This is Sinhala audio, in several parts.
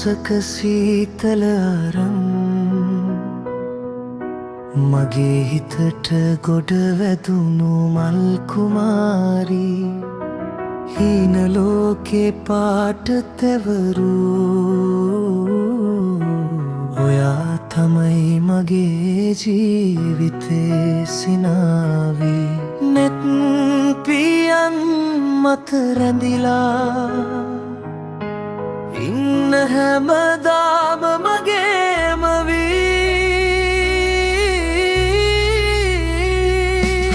දවසක සීතල අරන් මගේ හිතට ගොඩ වැදුණු මල් කුමාරී හීන ලෝකේ පාට තැවරූ ඔයා තමයි මගේ ජීවිතේ සිනාවී නෙත් පියන් මත රැඳිලා ඉන්න හැමදාම මගේම වී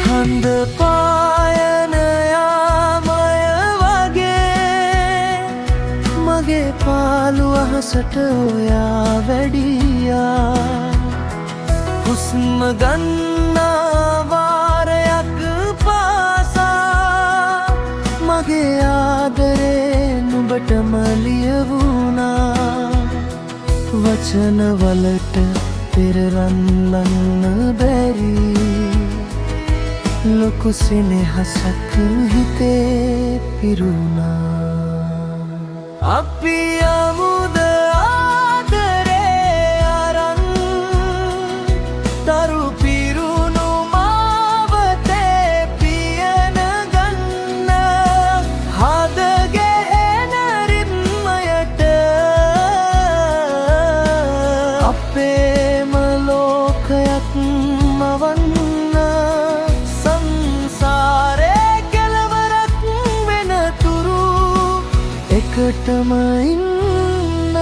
හඳ පායන යාමය වගේ මගේ පාළු අහසට ඔයා වැඩියා හුස්ම ගන්නා වාරයක් පාසා මගේ ආදරේ නුඹටම ලියවුණා වචන වලට පෙරරන්නන්න බැරි ලොකු සෙනෙහසක් හිතේ පිරුණා අපි යමුද ආදරේ අරන් දරු පිරුණු මාවතේ පියන ගන්න හදගෙන රිද්මයට අපේම ලෝකයක් මවන්න සංසාරේ කෙලවරක් වෙනතුරු එකටම ඉන්න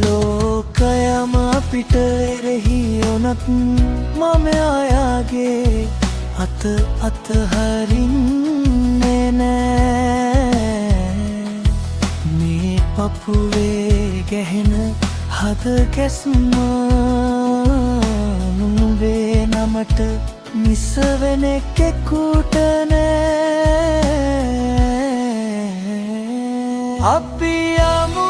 ලෝකයම අපිට එරෙහි වුණත් මම ආයාගේ අත අතහරින්නේ නෑ මේ පපුවේ ගැහෙන හද කැස්ම නුඹේ නමට මිස වෙන කෙකුට නෑ අපි යමු